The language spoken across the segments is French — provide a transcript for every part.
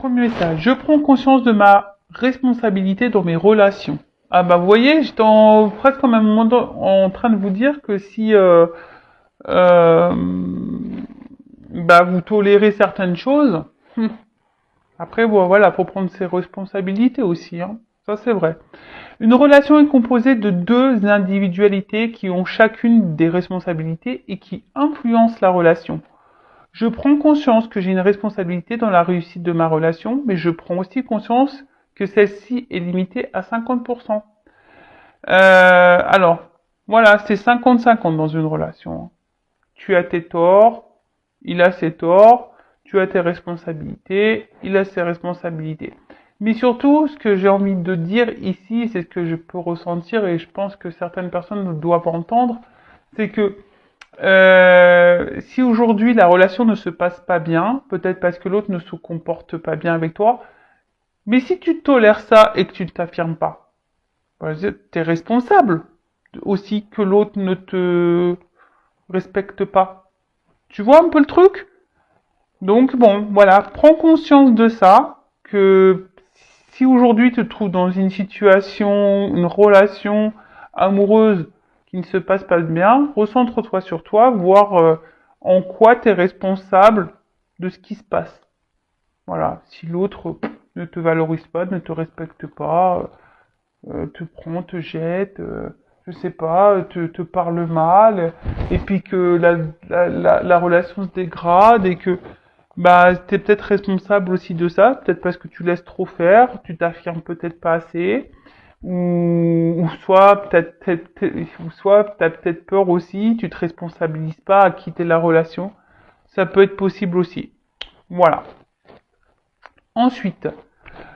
premier message. Je prends conscience de ma responsabilité dans mes relations. Ah bah vous voyez, j'étais presque en même moment en train de vous dire que si euh, bah vous tolérez certaines choses, après voilà, faut prendre ses responsabilités aussi, hein. Ça c'est vrai. Une relation est composée de deux individualités qui ont chacune des responsabilités et qui influencent la relation. Je prends conscience que j'ai une responsabilité dans la réussite de ma relation, mais je prends aussi conscience que celle-ci est limitée à 50%. Alors, voilà, c'est 50-50 dans une relation. Tu as tes torts, il a ses torts, tu as tes responsabilités, il a ses responsabilités. Mais surtout, ce que j'ai envie de dire ici, c'est ce que je peux ressentir et je pense que certaines personnes doivent entendre, c'est que si aujourd'hui la relation ne se passe pas bien, peut-être parce que l'autre ne se comporte pas bien avec toi, mais si tu tolères ça et que tu ne t'affirmes pas, tu es responsable aussi que l'autre ne te respecte pas. Tu vois un peu le truc? Donc bon, voilà, prends conscience de ça, que si aujourd'hui tu te trouves dans une situation, une relation amoureuse qui ne se passe pas bien, recentre-toi sur toi, voir en quoi tu es responsable de ce qui se passe. Voilà, si l'autre ne te valorise pas, ne te respecte pas, te prend, te jette, je sais pas, te parle mal, et puis que la relation se dégrade et que bah t'es peut-être responsable aussi de ça, peut-être parce que tu laisses trop faire, tu t'affirmes peut-être pas assez, ou soit t'as peut-être peur aussi, tu te responsabilises pas à quitter la relation, ça peut être possible aussi. Voilà. Ensuite,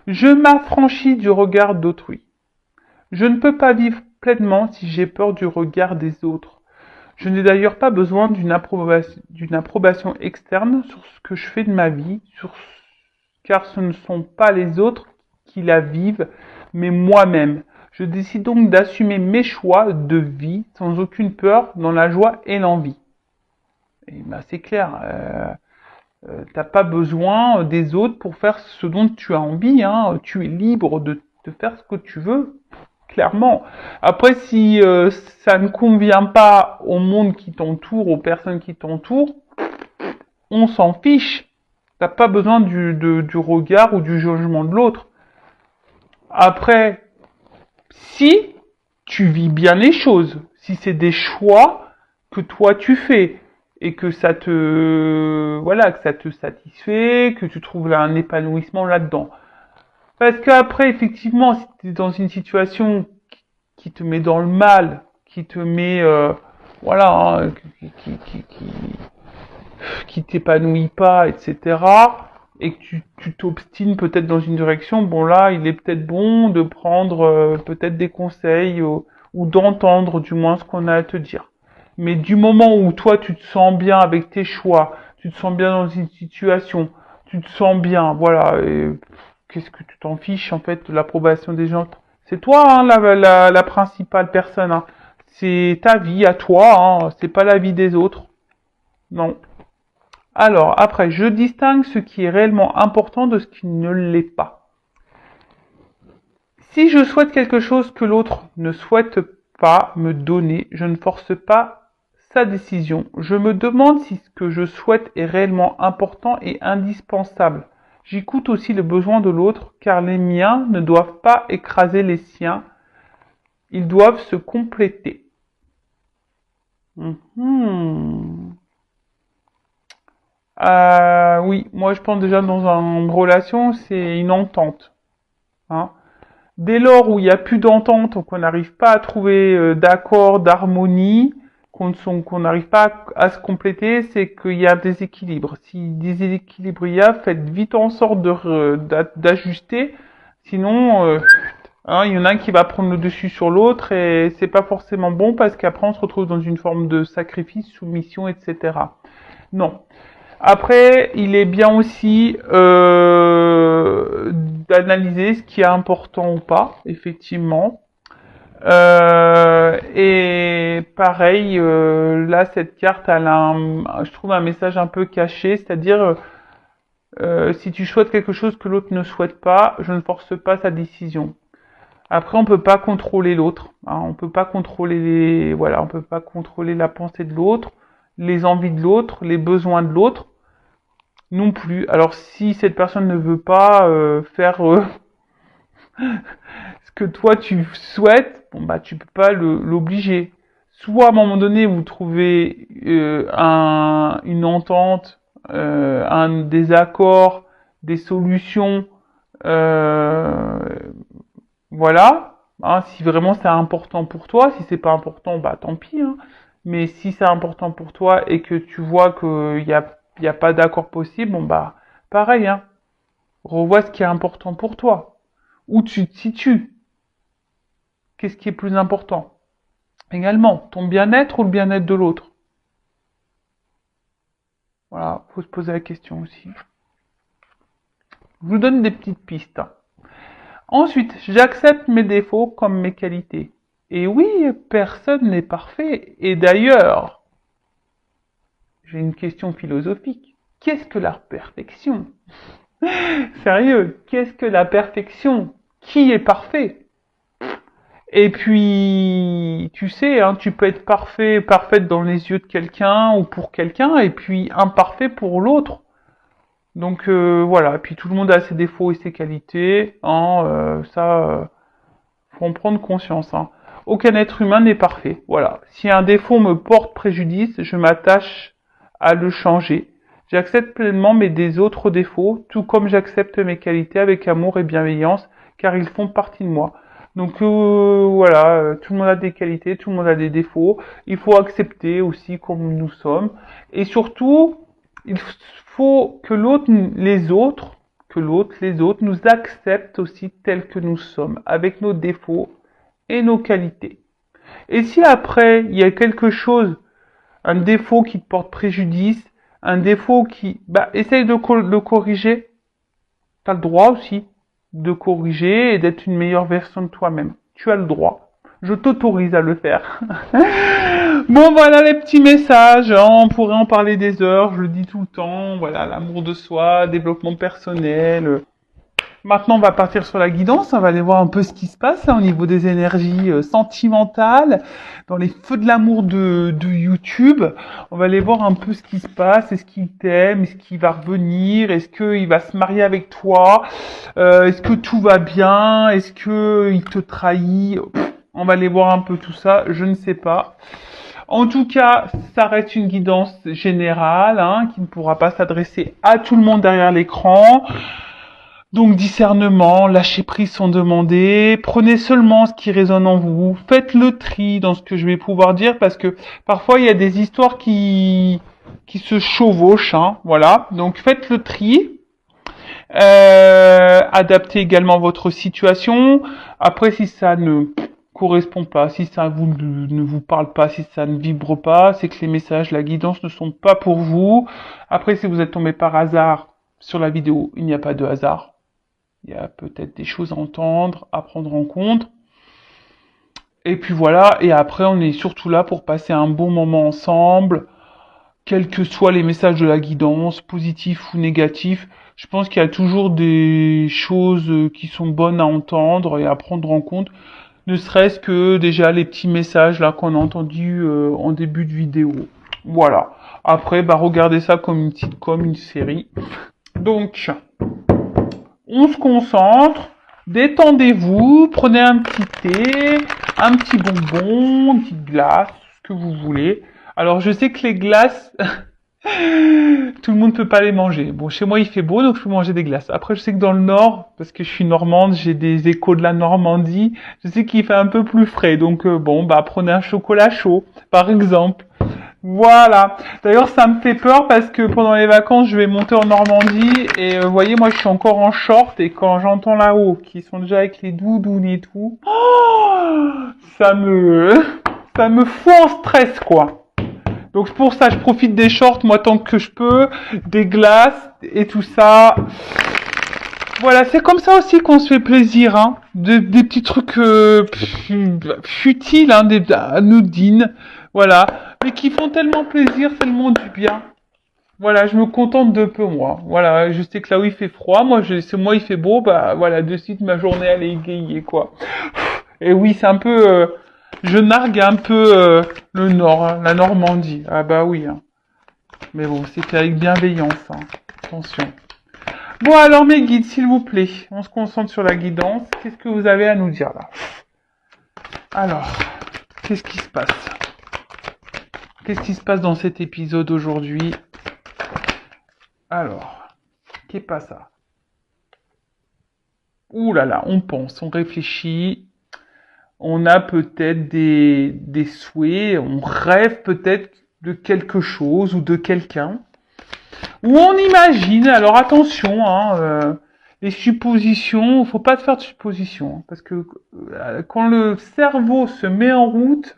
je m'affranchis du regard d'autrui. Je ne peux pas vivre pleinement si j'ai peur du regard des autres. Je n'ai d'ailleurs pas besoin d'une approbation externe sur ce que je fais de ma vie, car ce ne sont pas les autres qui la vivent, mais moi-même. Je décide donc d'assumer mes choix de vie sans aucune peur, dans la joie et l'envie. Et ben c'est clair, t'as pas besoin des autres pour faire ce dont tu as envie, hein. Tu es libre de faire ce que tu veux, clairement. Après, si ça ne convient pas au monde qui t'entoure, aux personnes qui t'entourent, on s'en fiche. T'as pas besoin du regard ou du jugement de l'autre. Après, si tu vis bien les choses, si c'est des choix que toi tu fais et que ça te satisfait, que tu trouves là un épanouissement là-dedans. Parce qu'après, effectivement, si tu es dans une situation qui te met dans le mal, qui te met, hein, qui t'épanouit pas, etc., et que tu t'obstines peut-être dans une direction, bon là, il est peut-être bon de prendre peut-être des conseils ou d'entendre du moins ce qu'on a à te dire. Mais du moment où toi tu te sens bien avec tes choix, tu te sens bien dans une situation, tu te sens bien, voilà, et qu'est-ce que tu t'en fiches en fait de l'approbation des gens? C'est toi hein, la principale personne, hein. C'est ta vie à toi, hein, c'est pas la vie des autres. Non. Alors, après, je distingue ce qui est réellement important de ce qui ne l'est pas. Si je souhaite quelque chose que l'autre ne souhaite pas me donner, je ne force pas sa décision. Je me demande si ce que je souhaite est réellement important et indispensable. J'écoute aussi les besoins de l'autre, car les miens ne doivent pas écraser les siens. Ils doivent se compléter. Oui, moi je pense déjà dans une relation, c'est une entente. Hein. Dès lors où il n'y a plus d'entente, qu'on n'arrive pas à trouver d'accord, d'harmonie, qu'on n'arrive pas à se compléter, c'est qu'il y a un déséquilibre. Si déséquilibre il y a, faites vite en sorte d'ajuster, sinon hein, il y en a un qui va prendre le dessus sur l'autre et c'est pas forcément bon parce qu'après on se retrouve dans une forme de sacrifice, soumission, etc. Non. Après, il est bien aussi d'analyser ce qui est important ou pas, effectivement. Et pareil, là, cette carte, elle a je trouve un message un peu caché, c'est-à-dire Si tu souhaites quelque chose que l'autre ne souhaite pas, je ne force pas sa décision. Après, on peut pas contrôler l'autre. Hein, on peut pas contrôler on peut pas contrôler la pensée de l'autre, les envies de l'autre, les besoins de l'autre, non plus. Alors, si cette personne ne veut pas faire ce que toi tu souhaites, bon bah tu peux pas l'obliger. Soit à un moment donné vous trouvez une entente, des accords, des solutions, euh, voilà. Hein, si vraiment c'est important pour toi, si c'est pas important, bah tant pis. Hein. Mais si c'est important pour toi et que tu vois qu'il y a pas d'accord possible, bon bah pareil. Hein. Revois ce qui est important pour toi. Où tu te situes. Qu'est-ce qui est plus important? Également, ton bien-être ou le bien-être de l'autre? Voilà, faut se poser la question aussi. Je vous donne des petites pistes. Ensuite, j'accepte mes défauts comme mes qualités. Et oui, personne n'est parfait. Et d'ailleurs, j'ai une question philosophique. Qu'est-ce que la perfection? Sérieux, qu'est-ce que la perfection? Qui est parfait? Et puis, tu sais, hein, tu peux être parfaite dans les yeux de quelqu'un ou pour quelqu'un, et puis imparfait pour l'autre. Donc voilà, et puis tout le monde a ses défauts et ses qualités, hein, faut en prendre conscience. Hein. Aucun être humain n'est parfait, voilà. Si un défaut me porte préjudice, je m'attache à le changer. J'accepte pleinement mes autres défauts, tout comme j'accepte mes qualités avec amour et bienveillance, car ils font partie de moi. Donc voilà, tout le monde a des qualités, tout le monde a des défauts. Il faut accepter aussi comme nous sommes. Et surtout, il faut que les autres nous acceptent aussi tels que nous sommes, avec nos défauts et nos qualités. Et si après, il y a quelque chose, un défaut qui te porte préjudice, un défaut essaye de le corriger. T'as le droit aussi de corriger et d'être une meilleure version de toi-même. Tu as le droit. Je t'autorise à le faire. Bon, voilà les petits messages. Hein. On pourrait en parler des heures. Je le dis tout le temps. Voilà, l'amour de soi, développement personnel. Maintenant, on va partir sur la guidance. On va aller voir un peu ce qui se passe au niveau des énergies sentimentales, dans les feux de l'amour de YouTube. On va aller voir un peu ce qui se passe. Est-ce qu'il t'aime? Est-ce qu'il va revenir? Est-ce qu'il va se marier avec toi? Est-ce que tout va bien? Est-ce que il te trahit? On va aller voir un peu tout ça. Je ne sais pas. En tout cas, ça reste une guidance générale, hein, qui ne pourra pas s'adresser à tout le monde derrière l'écran. Donc discernement, lâcher prise sont demandés, prenez seulement ce qui résonne en vous, faites le tri dans ce que je vais pouvoir dire parce que parfois il y a des histoires qui se chevauchent, hein, voilà. Donc faites le tri, adaptez également votre situation. Après si ça ne correspond pas, si ça ne vous parle pas, si ça ne vibre pas, c'est que les messages, la guidance ne sont pas pour vous. Après si vous êtes tombé par hasard sur la vidéo, il n'y a pas de hasard. Il y a peut-être des choses à entendre, à prendre en compte. Et puis voilà, et après on est surtout là pour passer un bon moment ensemble, quels que soient les messages de la guidance, positifs ou négatifs. Je pense qu'il y a toujours des choses qui sont bonnes à entendre et à prendre en compte, ne serait-ce que déjà les petits messages là qu'on a entendus en début de vidéo. Voilà. Après, regardez ça comme une sitcom, une série. Donc, on se concentre, détendez-vous, prenez un petit thé, un petit bonbon, une petite glace, ce que vous voulez. Alors je sais que les glaces, tout le monde peut pas les manger. Bon, chez moi il fait beau donc je peux manger des glaces. Après je sais que dans le nord, parce que je suis normande, j'ai des échos de la Normandie, je sais qu'il fait un peu plus frais. Donc prenez un chocolat chaud, par exemple. Voilà. D'ailleurs, ça me fait peur parce que pendant les vacances, je vais monter en Normandie et vous voyez, moi, je suis encore en short et quand j'entends là-haut qui sont déjà avec les doudounes et tout, ça me fout en stress, quoi. Donc c'est pour ça, je profite des shorts, moi, tant que je peux, des glaces et tout ça. Voilà, c'est comme ça aussi qu'on se fait plaisir, hein. Des petits trucs futiles, hein, des anodines, voilà, mais qui font tellement plaisir, tellement du bien. Voilà, je me contente de peu, moi. Voilà, je sais que là où il fait froid, c'est moi il fait beau, bah voilà, de suite ma journée elle est égayée, quoi. Et oui, c'est un peu, je nargue un peu le Nord, hein, la Normandie. Ah bah oui, hein. Mais bon, c'est avec bienveillance, hein. Attention. Bon alors mes guides, s'il vous plaît, on se concentre sur la guidance. Qu'est-ce que vous avez à nous dire là? Alors, qu'est-ce qui se passe? Qu'est-ce qui se passe dans cet épisode aujourd'hui? Alors, qu'est pas ça? Ouh là là, on pense, on réfléchit, on a peut-être des souhaits, on rêve peut-être de quelque chose ou de quelqu'un. Ou on imagine, alors attention, hein, les suppositions, faut pas faire de suppositions, hein, parce que quand le cerveau se met en route,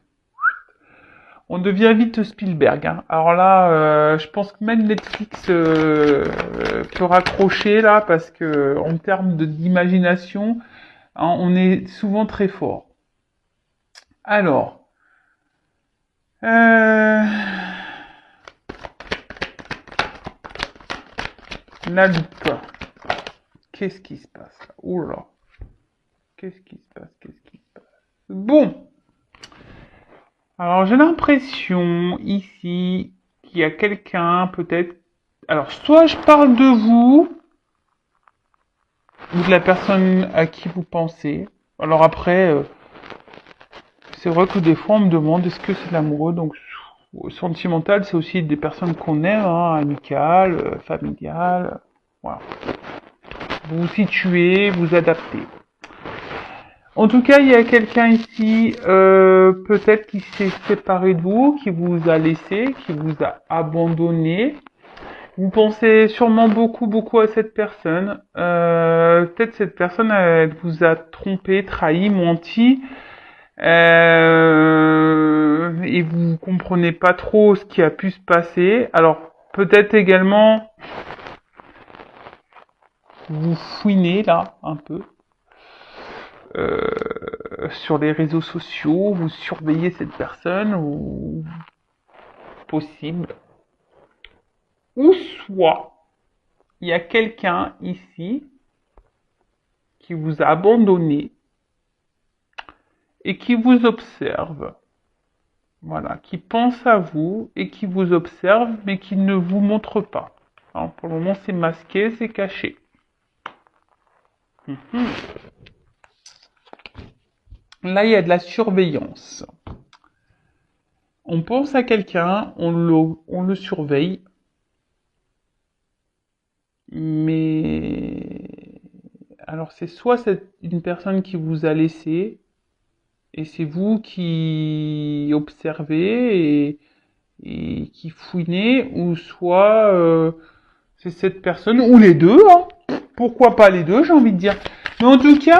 on devient vite Spielberg. Hein. Alors là, je pense que même Netflix peut raccrocher là, parce que en termes d'imagination, hein, on est souvent très fort. Alors, la loupe. Qu'est-ce qui se passe là? Oula. Qu'est-ce qui se passe? Qu'est-ce qui se passe? Bon. Alors, j'ai l'impression ici qu'il y a quelqu'un, peut-être. Alors, soit je parle de vous, ou de la personne à qui vous pensez. Alors après, c'est vrai que des fois on me demande est-ce que c'est de l'amoureux, donc sentimental, c'est aussi des personnes qu'on aime, hein, amicales, familiales, voilà. Vous vous situez, vous adaptez. En tout cas, il y a quelqu'un ici, peut-être qui s'est séparé de vous, qui vous a laissé, qui vous a abandonné. Vous pensez sûrement beaucoup à cette personne. Peut-être cette personne elle vous a trompé, trahi, menti. Et vous comprenez pas trop ce qui a pu se passer. Alors peut-être également vous fouinez là un peu sur les réseaux sociaux, vous surveillez cette personne ou possible. Ou soit il y a quelqu'un ici qui vous a abandonné et qui vous observe. Voilà, qui pense à vous et qui vous observe, mais qui ne vous montre pas. Alors, pour le moment, c'est masqué, c'est caché. Là, il y a de la surveillance. On pense à quelqu'un, on le surveille, mais alors c'est soit une personne qui vous a laissé, et c'est vous qui observez et qui fouinez, ou soit c'est cette personne, ou les deux, hein. Pourquoi pas les deux, j'ai envie de dire. Mais en tout cas,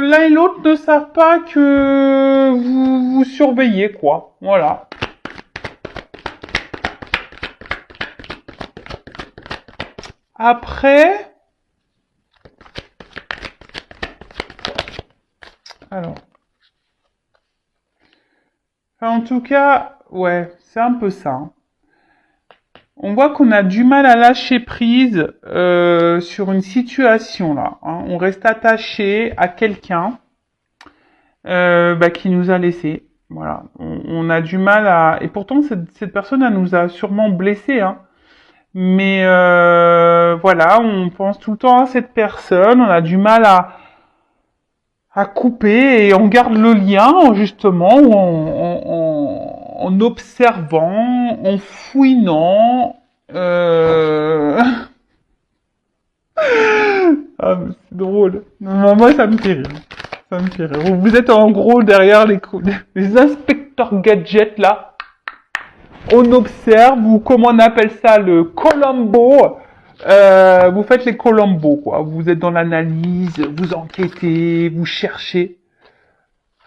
l'un et l'autre ne savent pas que vous surveillez, quoi. Voilà. Après, alors, enfin, en tout cas, ouais, c'est un peu ça. Hein. On voit qu'on a du mal à lâcher prise sur une situation là. Hein. On reste attaché à quelqu'un qui nous a laissé. Voilà, on a du mal à. Et pourtant cette personne elle nous a sûrement blessés. Hein. Mais voilà, on pense tout le temps à cette personne. On a du mal à couper et on garde le lien justement en observant, en fouinant. Ah, mais c'est drôle. Moi, ça me fait rire. Ça me fait rire. Vous êtes en gros derrière les inspecteurs gadgets là. On observe, ou comment on appelle ça, le Columbo. Vous faites les Columbo, quoi. Vous êtes dans l'analyse, vous enquêtez, vous cherchez.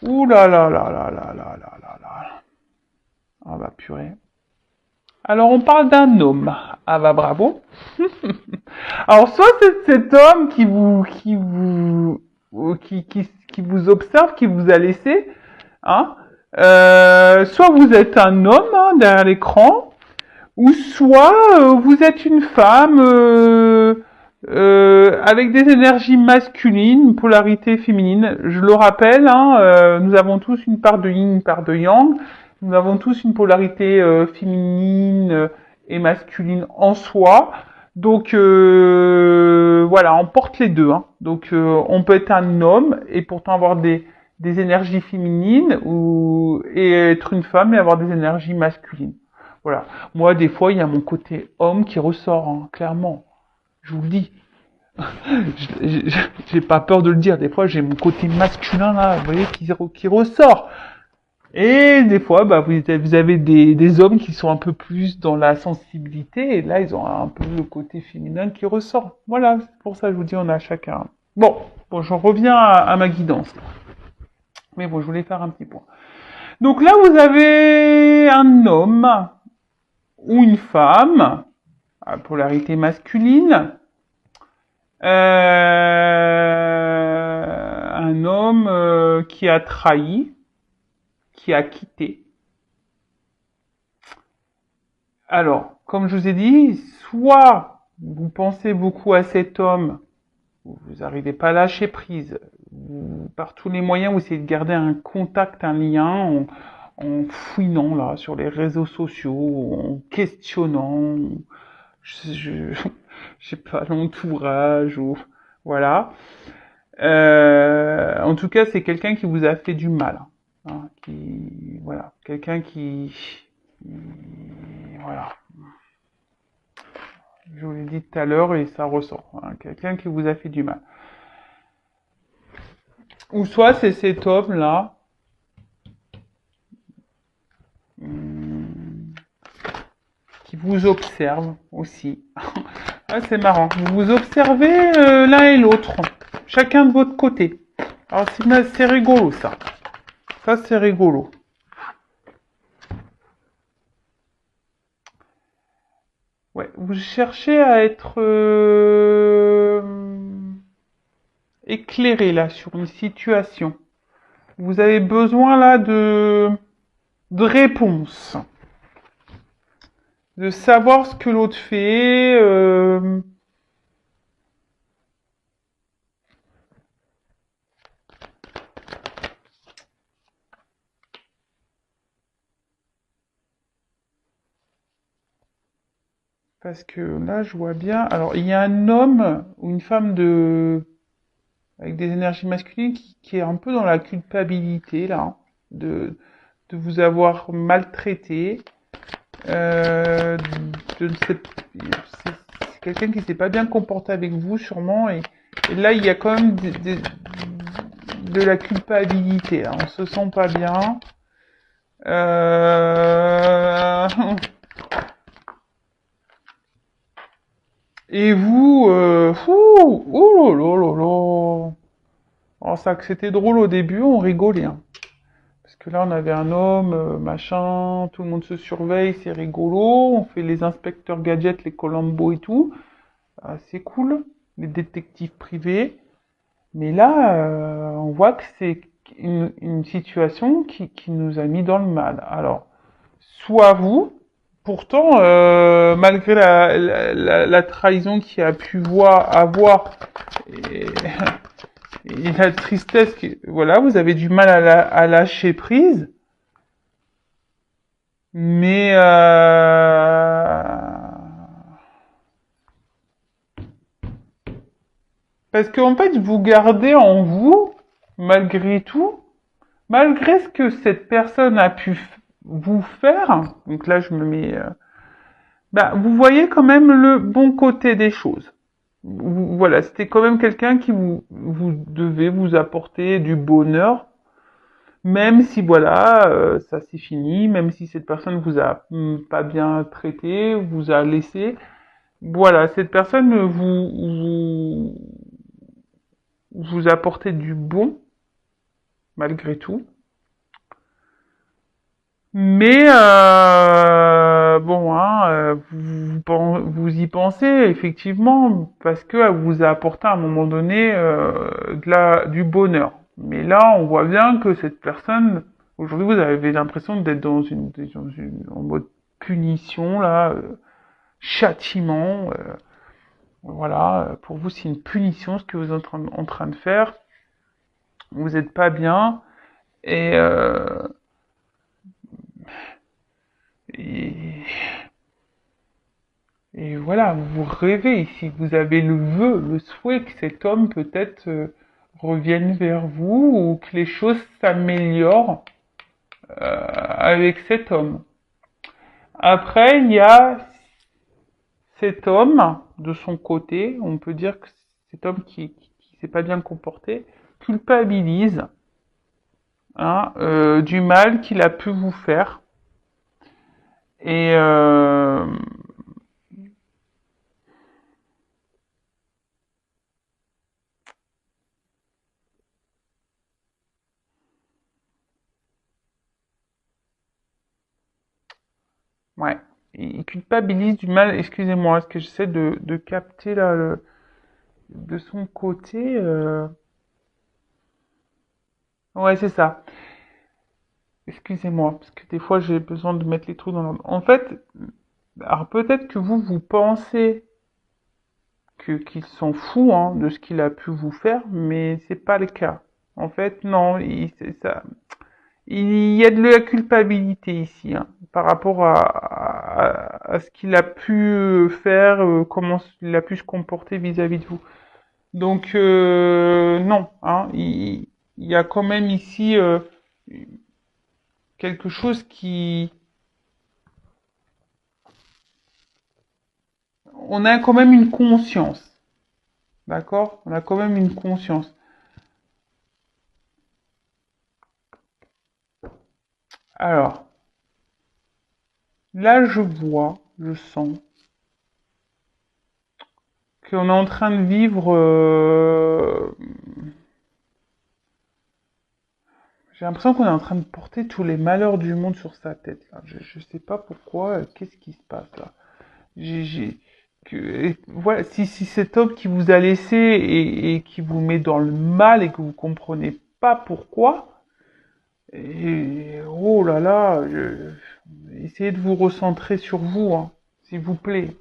Ouh là là là là là là là là là. Ah bah purée. Alors on parle d'un homme. Ah bah bravo. Alors soit c'est cet homme qui vous observe, qui vous a laissé, hein. Soit vous êtes un homme hein, derrière l'écran, Ou soit vous êtes une femme avec des énergies masculines, une polarité féminine. Je le rappelle, hein, nous avons tous une part de yin, une part de yang. Nous avons tous une polarité féminine et masculine en soi. Donc voilà, on porte les deux. Hein. Donc on peut être un homme et pourtant avoir des énergies féminines et être une femme et avoir des énergies masculines. Voilà. Moi, des fois, il y a mon côté homme qui ressort, hein, clairement. Je vous le dis. J'ai pas peur de le dire. Des fois, j'ai mon côté masculin là, vous voyez, qui ressort. Et des fois, bah, vous avez des hommes qui sont un peu plus dans la sensibilité, et là, ils ont un peu le côté féminin qui ressort. Voilà, c'est pour ça que je vous dis, on a chacun. Bon, j'en reviens à ma guidance. Mais bon, je voulais faire un petit point. Donc là, vous avez un homme ou une femme, à polarité masculine, un homme qui a trahi, qui a quitté. Alors, comme je vous ai dit, soit vous pensez beaucoup à cet homme, vous n'arrivez pas à lâcher prise, par tous les moyens, vous essayez de garder un contact, un lien, en fouinant là sur les réseaux sociaux, en questionnant, je sais pas, l'entourage, ou voilà. En tout cas, c'est quelqu'un qui vous a fait du mal, hein, voilà, quelqu'un voilà. Je vous l'ai dit tout à l'heure et ça ressort, hein, quelqu'un qui vous a fait du mal. Ou soit c'est cet homme-là, qui vous observe aussi. Ah, c'est marrant. Vous vous observez l'un et l'autre, chacun de votre côté. Alors c'est rigolo ça. Ça c'est rigolo. Ouais, vous cherchez à être éclairé là sur une situation. Vous avez besoin là de réponses, de savoir ce que l'autre fait. Parce que là, je vois bien. Alors, il y a un homme ou une femme avec des énergies masculines qui est un peu dans la culpabilité là, hein, de vous avoir maltraité. C'est quelqu'un qui s'est pas bien comporté avec vous sûrement et là il y a quand même de la culpabilité. Là. On se sent pas bien. Et vous, oh là là là là. Alors ça que c'était drôle au début, on rigolait. Hein. Parce que là on avait un homme, machin, tout le monde se surveille, c'est rigolo. On fait les inspecteurs gadgets, les Columbo et tout. Ah, c'est cool, les détectives privés. Mais là, on voit que c'est une situation qui nous a mis dans le mal. Alors, soit vous, pourtant, malgré la trahison qu'il a pu avoir et, et la tristesse, voilà, vous avez du mal à lâcher prise. Mais parce qu'en fait, vous gardez en vous, malgré tout, malgré ce que cette personne a pu vous faire, donc là je me mets, bah, vous voyez quand même le bon côté des choses. Voilà, c'était quand même quelqu'un qui vous devait vous apporter du bonheur, même si voilà, ça c'est fini, même si cette personne vous a pas bien traité, vous a laissé. Voilà, cette personne vous apportait du bon, malgré tout. Mais bon, hein, vous y pensez effectivement parce que elle vous a apporté à un moment donné du bonheur. Mais là, on voit bien que cette personne, aujourd'hui, vous avez l'impression d'être en mode punition, là, châtiment. Voilà, pour vous, c'est une punition ce que vous êtes en train de faire. Vous n'êtes pas bien. Et, et, et voilà, vous rêvez ici. Vous avez le vœu, le souhait que cet homme peut-être revienne vers vous ou que les choses s'améliorent avec cet homme. Après, il y a cet homme, de son côté, on peut dire que cet homme qui s'est pas bien comporté, culpabilise du mal qu'il a pu vous faire. Et ouais, il culpabilise du mal. Excusez-moi, est-ce que j'essaie de capter là de son côté Ouais, c'est ça. Excusez-moi, parce que des fois j'ai besoin de mettre les trous dans l'ordre. En fait, alors peut-être que vous pensez qu'il s'en fout de ce qu'il a pu vous faire, mais c'est pas le cas. En fait, non, c'est ça. Il y a de la culpabilité ici, par rapport à ce qu'il a pu faire, comment il a pu se comporter vis-à-vis de vous. Donc non, il y a quand même ici quelque chose qui, on a quand même une conscience, d'accord? On a quand même une conscience. Alors, là je vois, je sens qu'on est en train de vivre. J'ai l'impression qu'on est en train de porter tous les malheurs du monde sur sa tête. Là. Je sais pas pourquoi. Qu'est-ce qui se passe là? Voilà, si cet homme qui vous a laissé et qui vous met dans le mal et que vous comprenez pas pourquoi, et oh là là, essayez de vous recentrer sur vous, s'il vous plaît.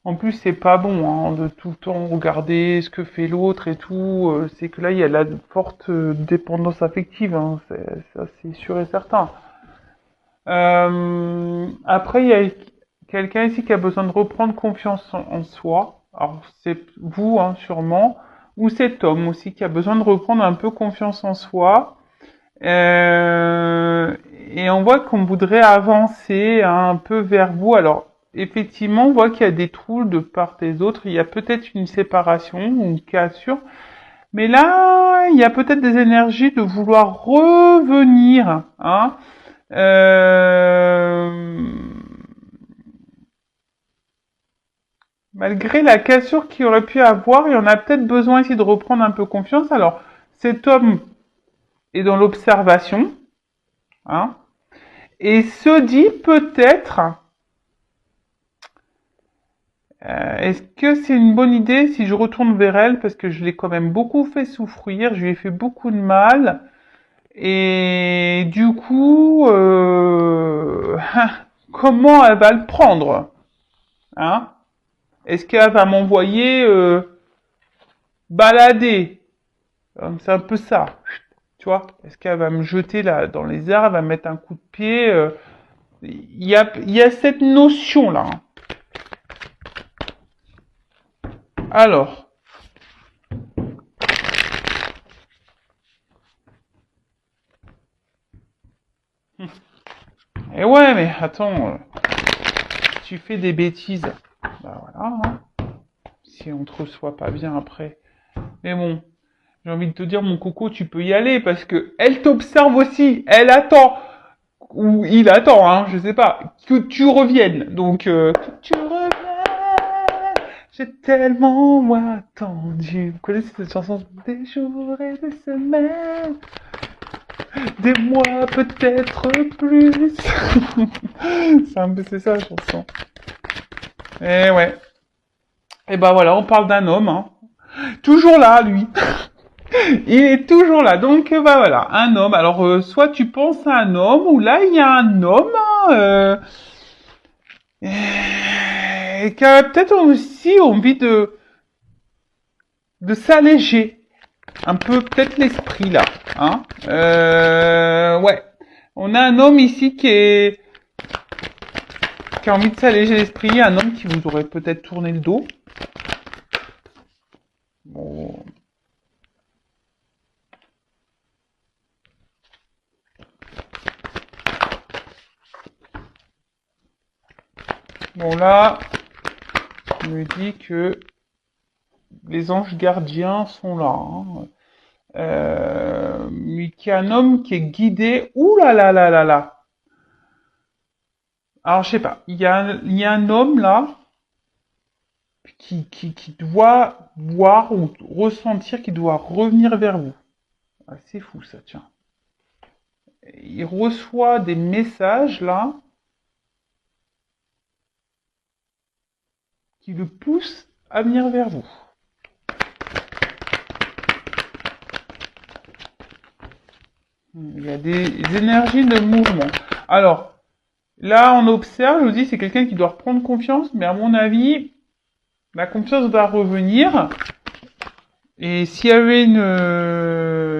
En plus, c'est pas bon de tout le temps regarder ce que fait l'autre et tout. C'est que là, il y a la forte dépendance affective. Ça, c'est sûr et certain. Après, il y a quelqu'un ici qui a besoin de reprendre confiance en soi. Alors, c'est vous, sûrement. Ou cet homme aussi qui a besoin de reprendre un peu confiance en soi. Euh, et on voit qu'on voudrait avancer un peu vers vous. Alors, effectivement, on voit qu'il y a des trous de part et d'autre. Il y a peut-être une séparation, une cassure. Mais là, il y a peut-être des énergies de vouloir revenir. Euh, Malgré la cassure qu'il aurait pu avoir, il y en a peut-être besoin ici de reprendre un peu confiance. Alors, cet homme est dans l'observation. Et se dit peut-être, est-ce que c'est une bonne idée si je retourne vers elle parce que je l'ai quand même beaucoup fait souffrir, je lui ai fait beaucoup de mal et du coup, comment elle va le prendre, hein? Est-ce qu'elle va m'envoyer balader? C'est un peu ça, tu vois? Est-ce qu'elle va me jeter là dans les airs, elle va me mettre un coup de pied? Il y a cette notion là. Alors, et ouais, mais attends, tu fais des bêtises. Bah voilà, si on te reçoit pas bien après. Mais bon, j'ai envie de te dire, mon coco, tu peux y aller parce que elle t'observe aussi. Elle attend, ou il attend, je sais pas, que tu reviennes. Donc, que tu reviennes. J'ai tellement attendu. Vous connaissez cette chanson? Des jours et des semaines. Des mois, peut-être plus. C'est un peu c'est ça la chanson. Et ouais. Et ben voilà, on parle d'un homme. Toujours là, lui. Il est toujours là. Donc, bah voilà, un homme. Alors, soit tu penses à un homme, ou là, il y a un homme qui a peut-être aussi envie de s'alléger. Un peu, peut-être l'esprit, là. Hein ouais. On a un homme ici qui a envie de s'alléger l'esprit. Un homme qui vous aurait peut-être tourné le dos. Bon. Bon là, on me dit que les anges gardiens sont là. Hein. Mais qu'il y a un homme qui est guidé. Ouh là là là là là. Alors je sais pas. Il y a un homme là qui doit voir ou ressentir qu'il doit revenir vers vous. Ah, c'est fou ça, tiens. Il reçoit des messages là qui le poussent à venir vers vous. Il y a des énergies de mouvement. Alors, là, on observe, je vous dis, c'est quelqu'un qui doit reprendre confiance, mais à mon avis, la confiance va revenir. Et s'il y avait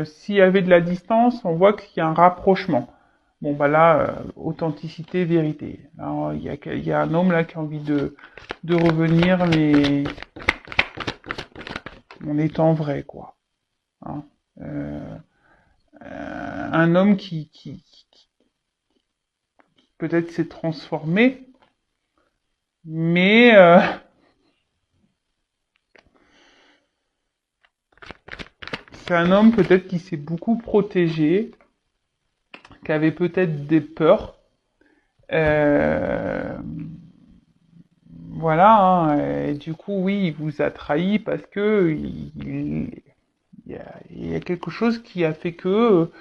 s'il y avait de la distance, on voit qu'il y a un rapprochement. Bon, bah là, authenticité, vérité. Alors, il y a un homme là qui a envie de revenir, mais en étant vrai, quoi. Hein. Un homme qui peut-être s'est transformé, mais c'est un homme peut-être qui s'est beaucoup protégé, qui avait peut-être des peurs. Voilà, hein, et du coup, oui, il vous a trahi parce que il y a quelque chose qui a fait que,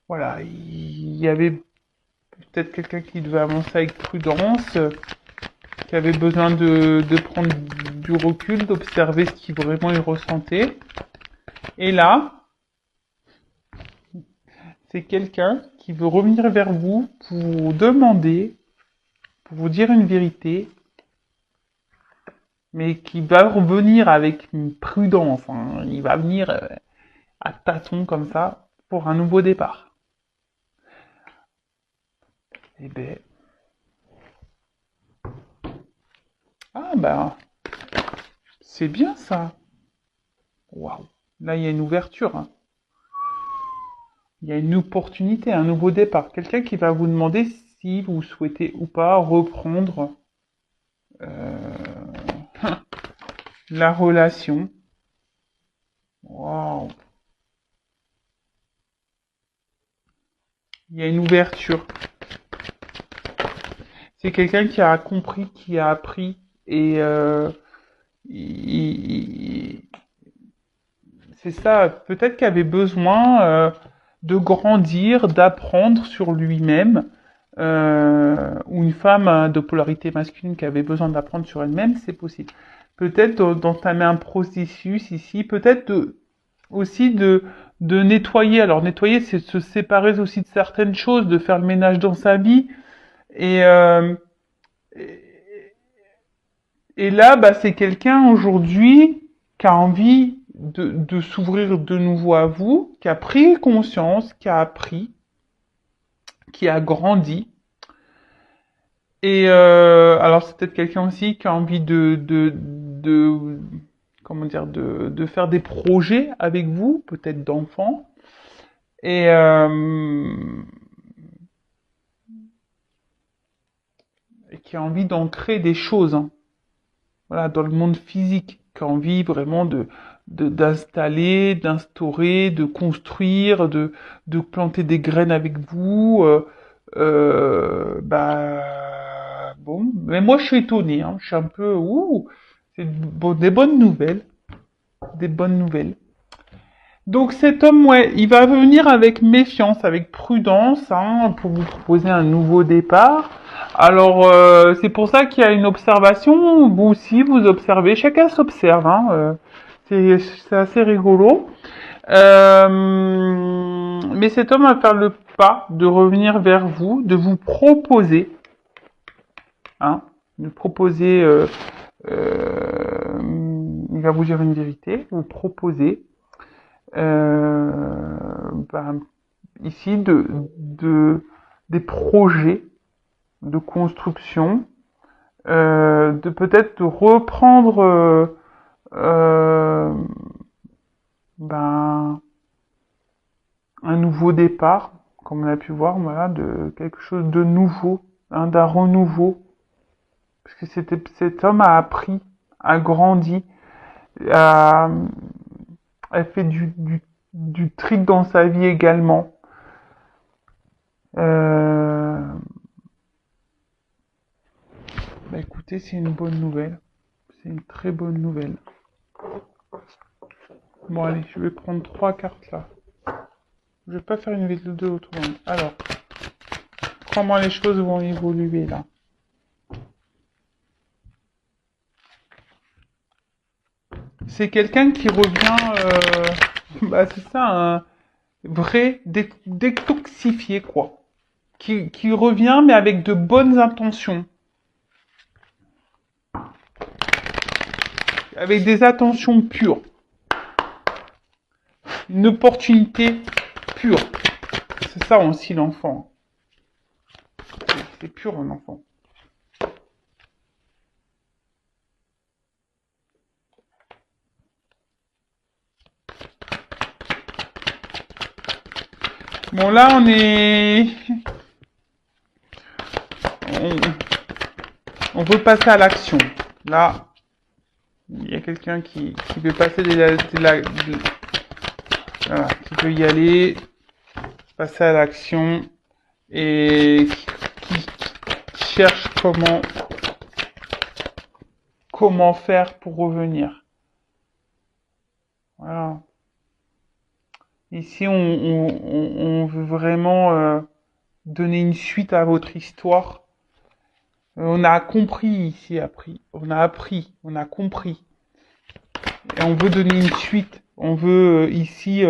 voilà, il y avait peut-être quelqu'un qui devait avancer avec prudence, qui avait besoin de prendre du recul, d'observer ce qu'il vraiment il ressentait. Et là, c'est quelqu'un qui veut revenir vers vous pour vous demander, pour vous dire une vérité, mais qui va revenir avec une prudence. Hein. Il va venir à tâtons comme ça pour un nouveau départ. Eh ben, ah bah, c'est bien ça. Waouh. Là, il y a une ouverture. Hein. Il y a une opportunité, un nouveau départ. Quelqu'un qui va vous demander si vous souhaitez ou pas reprendre la relation. Waouh. Il y a une ouverture. C'est quelqu'un qui a compris, qui a appris et c'est ça. Peut-être qu'il avait besoin de grandir, d'apprendre sur lui-même. Ou une femme de polarité masculine qui avait besoin d'apprendre sur elle-même, c'est possible. Peut-être d'entamer un processus ici, peut-être aussi de nettoyer. Alors nettoyer, c'est se séparer aussi de certaines choses, de faire le ménage dans sa vie. Et, et là, bah, c'est quelqu'un aujourd'hui qui a envie de s'ouvrir de nouveau à vous, qui a pris conscience, qui a appris, qui a grandi. Et alors c'est peut-être quelqu'un aussi qui a envie comment dire de faire des projets avec vous, peut-être d'enfants, et qui a envie d'en créer des choses, hein, voilà, dans le monde physique, qui a envie vraiment d'installer, d'instaurer, de construire, de planter des graines avec vous. Bah bon, mais moi je suis étonné, hein, je suis un peu ouh, c'est bon, des bonnes nouvelles, des bonnes nouvelles. Donc cet homme, ouais, il va venir avec méfiance, avec prudence, hein, pour vous proposer un nouveau départ. Alors c'est pour ça qu'il y a une observation. Vous aussi, vous observez, chacun s'observe. Hein, c'est assez rigolo. Mais cet homme va faire le pas de revenir vers vous, de vous proposer, hein, de proposer, il va vous dire une vérité, vous proposer, ben, ici des projets de construction, de peut-être de reprendre ben, un nouveau départ, comme on a pu voir, voilà, de quelque chose de nouveau, hein, d'un renouveau. Parce que cet homme a appris, a grandi, a, a fait du tri dans sa vie également. Bah écoutez, c'est une bonne nouvelle. C'est une très bonne nouvelle. Bon allez, je vais prendre 3 cartes là. Je vais pas faire une vidéo de autrement. Alors, comment les choses vont évoluer là? C'est quelqu'un qui revient, bah c'est ça, un vrai détoxifié quoi. Qui revient mais avec de bonnes intentions. Avec des intentions pures. Une opportunité pure. C'est ça aussi l'enfant. C'est pur un enfant. Bon là on veut passer à l'action. Là, il y a quelqu'un qui veut passer voilà, qui veut y aller, passer à l'action et qui cherche comment faire pour revenir. Voilà. Ici, on veut vraiment donner une suite à votre histoire. On a compris ici, on a appris, on a compris. Et on veut donner une suite. On veut ici,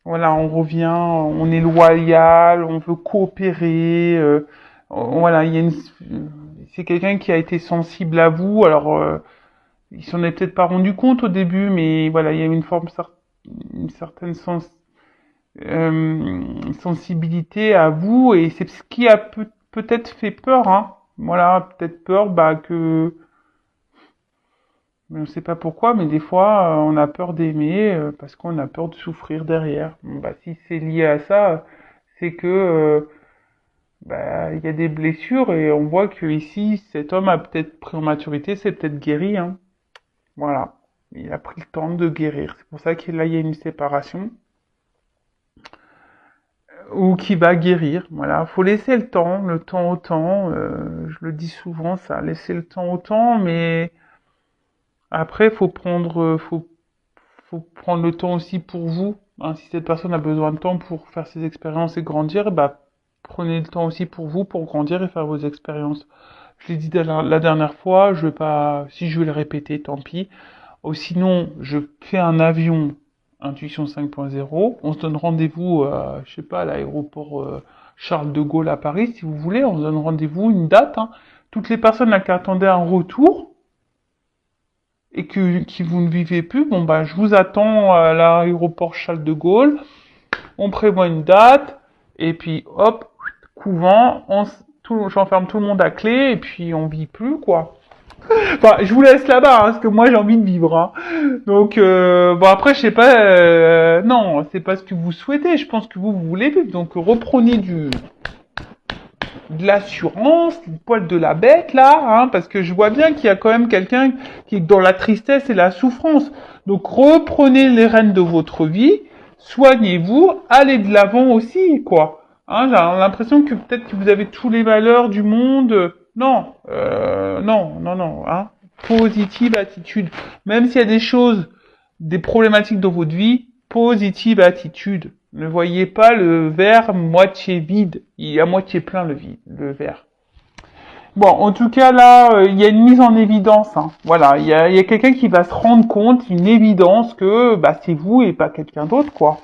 voilà, on revient, on est loyal, on veut coopérer. Voilà, c'est quelqu'un qui a été sensible à vous. Alors, il s'en est peut-être pas rendu compte au début, mais voilà, il y a une certaine sensibilité à vous, et c'est ce qui a peut-être fait peur, hein. Voilà, peut-être peur, bah mais on ne sait pas pourquoi, mais des fois, on a peur d'aimer parce qu'on a peur de souffrir derrière. Bon, bah, si c'est lié à ça, c'est que bah, il y a des blessures et on voit que ici, cet homme a peut-être pris en maturité, c'est peut-être guéri, hein. Voilà, il a pris le temps de guérir. C'est pour ça qu'il là, il y a une séparation ou qui va guérir. Voilà, faut laisser le temps au temps. Je le dis souvent, ça, laisser le temps au temps, mais après, faut prendre le temps aussi pour vous. Hein. Si cette personne a besoin de temps pour faire ses expériences et grandir, bah, prenez le temps aussi pour vous pour grandir et faire vos expériences. Je l'ai dit la dernière fois, je vais pas, si je vais le répéter, tant pis. Ou sinon, je fais un avion Intuition 5.0. On se donne rendez-vous, je sais pas, à l'aéroport Charles de Gaulle à Paris, si vous voulez. On se donne rendez-vous, une date. Hein. Toutes les personnes là qui attendaient un retour, et qui vous ne vivez plus, bon bah je vous attends à l'aéroport Charles de Gaulle, on prévoit une date, et puis hop, couvent, j'enferme tout le monde à clé, et puis on vit plus quoi. Enfin, je vous laisse là-bas, hein, parce que moi j'ai envie de vivre. Hein. Donc bon après je sais pas, non, c'est pas ce que vous souhaitez, je pense que vous voulez vivre, donc reprenez de l'assurance, le poil de la bête là, hein, parce que je vois bien qu'il y a quand même quelqu'un qui est dans la tristesse et la souffrance. Donc reprenez les rênes de votre vie, soignez-vous, allez de l'avant aussi, quoi. Hein, j'ai l'impression que peut-être que vous avez tous les valeurs du monde. Non, non, hein. Positive attitude. Même s'il y a des choses, des problématiques dans votre vie, positive attitude. Ne voyez pas le verre moitié vide, il est à moitié plein le verre. Bon, en tout cas, là, il y a une mise en évidence. Hein. Voilà, il y a quelqu'un qui va se rendre compte, une évidence que bah, c'est vous et pas quelqu'un d'autre, quoi.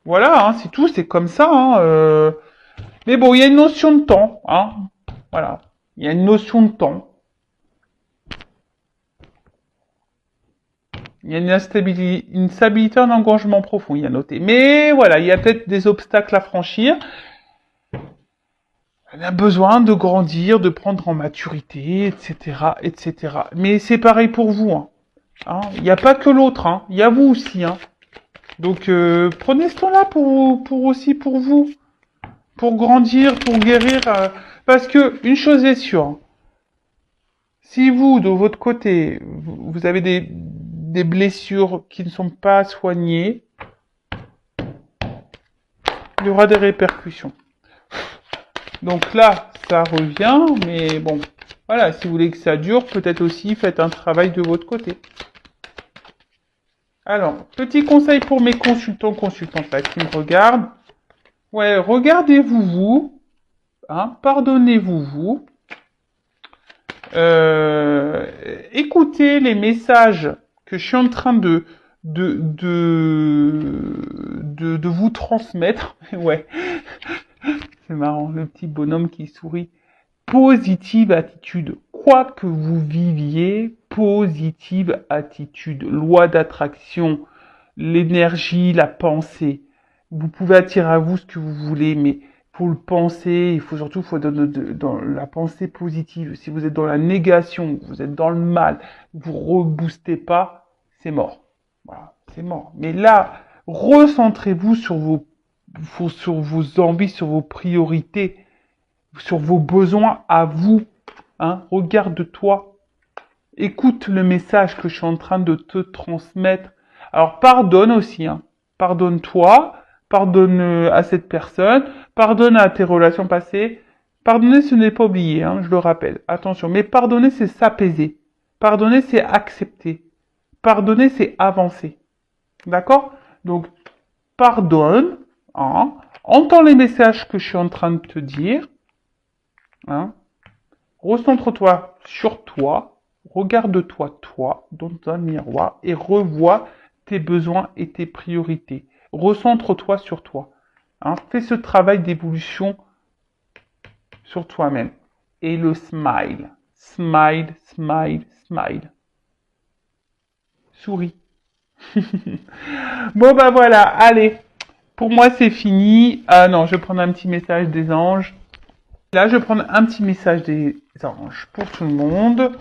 Voilà, hein, c'est tout, c'est comme ça. Hein, Mais bon, il y a une notion de temps. Hein. Voilà, il y a une notion de temps. Il y a une stabilité, un engagement profond, il y a noté. Mais voilà, il y a peut-être des obstacles à franchir. On a besoin de grandir, de prendre en maturité, etc., etc. Mais c'est pareil pour vous. Hein. Hein, il n'y a pas que l'autre. Hein. Il y a vous aussi. Hein. Donc prenez ce temps-là pour aussi pour vous, pour grandir, pour guérir. Parce que une chose est sûre. Hein. Si vous, de votre côté, vous avez des blessures qui ne sont pas soignées, il y aura des répercussions. Donc là, ça revient, mais bon, voilà, si vous voulez que ça dure, peut-être aussi faites un travail de votre côté. Alors, petit conseil pour mes consultantes là qui me regardent. Ouais, regardez-vous vous, hein, pardonnez-vous vous. Écoutez les messages que je suis en train de vous transmettre. Ouais, c'est marrant, le petit bonhomme qui sourit. Positive attitude. Quoi que vous viviez, positive attitude. Loi d'attraction, l'énergie, la pensée. Vous pouvez attirer à vous ce que vous voulez, mais faut le penser, il faut surtout faut dans la pensée positive. Si vous êtes dans la négation, vous êtes dans le mal, vous reboostez pas, c'est mort. Voilà, c'est mort. Mais là, recentrez-vous sur vos envies, sur vos priorités, sur vos besoins à vous. Hein. Regarde-toi. Écoute le message que je suis en train de te transmettre. Alors pardonne aussi. Hein. Pardonne-toi. Pardonne à cette personne. Pardonne à tes relations passées. Pardonner, ce n'est pas oublier, hein, je le rappelle. Attention. Mais pardonner, c'est s'apaiser. Pardonner, c'est accepter. Pardonner, c'est avancer. D'accord? Donc, pardonne. Hein. Entends les messages que je suis en train de te dire. Hein. Recentre-toi sur toi, regarde-toi toi dans un miroir et revois tes besoins et tes priorités. Recentre-toi sur toi. Hein. Fais ce travail d'évolution sur toi-même. Et le smile. Smile, smile, smile. Souris. Bon ben voilà, allez. Pour moi c'est fini. Ah non, je vais prendre un petit message des anges. Là, je vais prendre un petit message des anges pour tout le monde.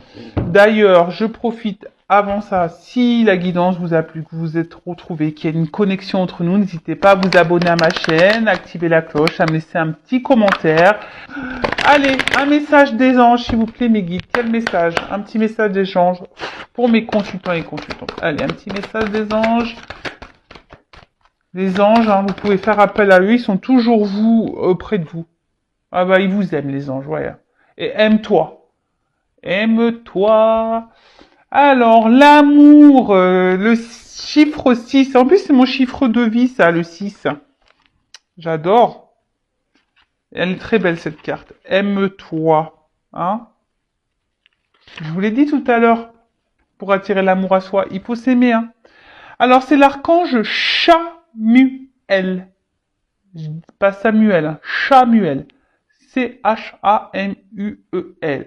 D'ailleurs, je profite avant ça, si la guidance vous a plu, que vous vous êtes retrouvés, qu'il y a une connexion entre nous, n'hésitez pas à vous abonner à ma chaîne, activer la cloche, à me laisser un petit commentaire. Allez, un message des anges, s'il vous plaît, mes guides. Quel message? Un petit message des anges pour mes consultants et consultantes. Allez, un petit message des anges. Les anges, hein, vous pouvez faire appel à eux, ils sont toujours près de vous. Ah bah, ils vous aiment, les anges, ouais. Et aime-toi. Aime-toi. Alors, l'amour, le chiffre 6. En plus, c'est mon chiffre de vie, ça, le 6. J'adore. Elle est très belle, cette carte. Aime-toi. Hein? Je vous l'ai dit tout à l'heure. Pour attirer l'amour à soi, il faut s'aimer. Hein? Alors, c'est l'archange Chamuel. Pas Samuel, hein. Chamuel. Chamuel.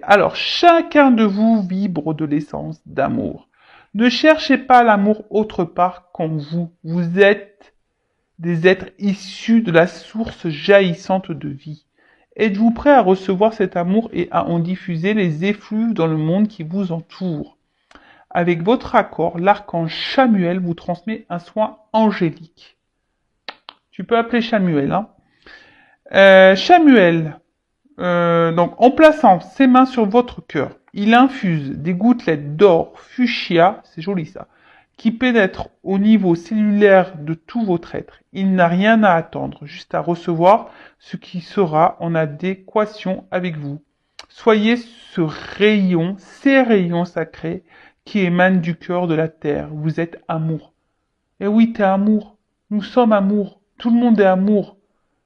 Alors, chacun de vous vibre de l'essence d'amour. Ne cherchez pas l'amour autre part qu'en vous. Vous êtes des êtres issus de la source jaillissante de vie. Êtes-vous prêt à recevoir cet amour et à en diffuser les effluves dans le monde qui vous entoure? Avec votre accord, l'archange Chamuel vous transmet un soin angélique. Tu peux appeler Chamuel, hein. Chamuel, donc, en plaçant ses mains sur votre cœur, il infuse des gouttelettes d'or fuchsia, c'est joli ça, qui pénètrent au niveau cellulaire de tout votre être. Il n'a rien à attendre, juste à recevoir ce qui sera en adéquation avec vous. Soyez ce rayon, ces rayons sacrés qui émanent du cœur de la terre. Vous êtes amour. Et oui, t'es amour. Nous sommes amour. Tout le monde est amour.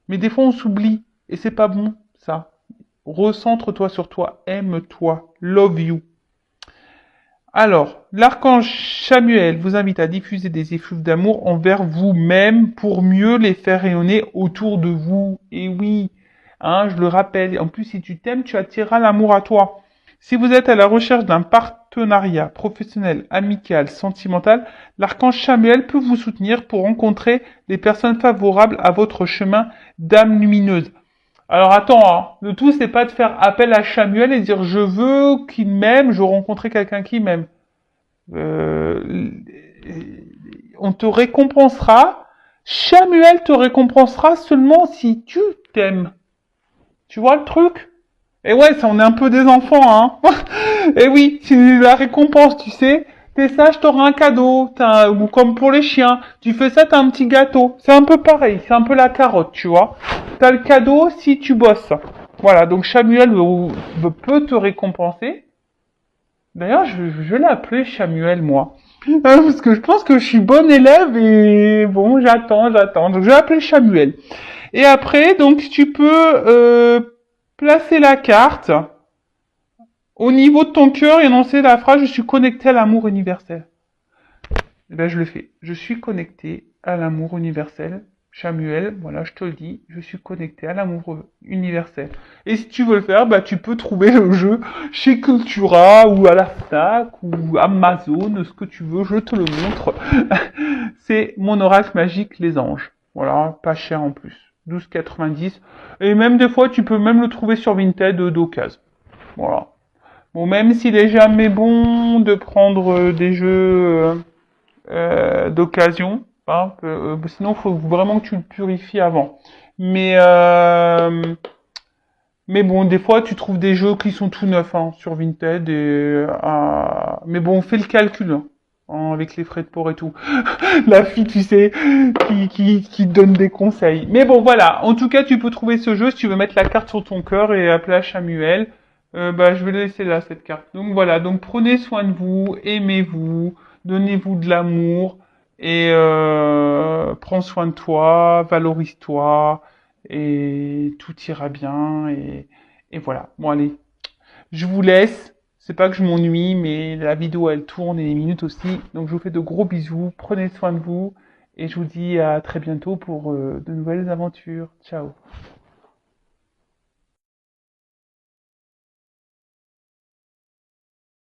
Mais des fois, on s'oublie. Et c'est pas bon, ça. Recentre-toi sur toi, aime-toi, love you. Alors, l'archange Samuel vous invite à diffuser des effluves d'amour envers vous-même pour mieux les faire rayonner autour de vous. Et oui, hein, je le rappelle, en plus si tu t'aimes, tu attireras l'amour à toi. Si vous êtes à la recherche d'un partenariat professionnel, amical, sentimental, l'archange Samuel peut vous soutenir pour rencontrer les personnes favorables à votre chemin d'âme lumineuse. Alors attends, hein. Le tout c'est pas de faire appel à Samuel et dire je veux qu'il m'aime, je veux rencontrer quelqu'un qui m'aime. Euh, on te récompensera. Samuel te récompensera seulement si tu t'aimes. Tu vois le truc? Et ouais, ça on est un peu des enfants, hein. Et oui, c'est la récompense, tu sais. T'es sage, t'auras un cadeau. Ou comme pour les chiens, tu fais ça, t'as un petit gâteau. C'est un peu pareil, c'est un peu la carotte, tu vois. T'as le cadeau si tu bosses. Voilà, donc Samuel peut te récompenser. D'ailleurs, je l'ai appelé Samuel, moi. Parce que je pense que je suis bon élève et bon, j'attends. Donc je vais appeler Samuel. Et après, donc tu peux placer la carte au niveau de ton cœur et énoncer la phrase « Je suis connecté à l'amour universel ». Et ben je le fais. Je suis connecté à l'amour universel. Samuel, voilà, je te le dis, je suis connecté à l'amour universel. Et si tu veux le faire, bah tu peux trouver le jeu chez Cultura ou à la Fnac ou Amazon, ce que tu veux, je te le montre. C'est mon oracle magique Les Anges. Voilà, pas cher en plus. 12,90. Et même des fois, tu peux même le trouver sur Vinted d'occasion. Voilà. Bon, même s'il est jamais bon de prendre des jeux d'occasion, hein, sinon, il faut vraiment que tu le purifies avant. Mais bon, des fois, tu trouves des jeux qui sont tout neufs hein, sur Vinted. Mais bon, fais le calcul. Hein, avec les frais de port et tout. La fille, tu sais, qui donne des conseils. Mais bon, voilà. En tout cas, tu peux trouver ce jeu si tu veux mettre la carte sur ton cœur et appeler à Samuel. Bah, je vais la laisser là, cette carte. Donc voilà. Donc prenez soin de vous, aimez-vous, donnez-vous de l'amour et prends soin de toi, valorise-toi et tout ira bien et voilà. Bon allez, je vous laisse. C'est pas que je m'ennuie, mais la vidéo elle tourne et les minutes aussi. Donc je vous fais de gros bisous, prenez soin de vous et je vous dis à très bientôt pour de nouvelles aventures. Ciao.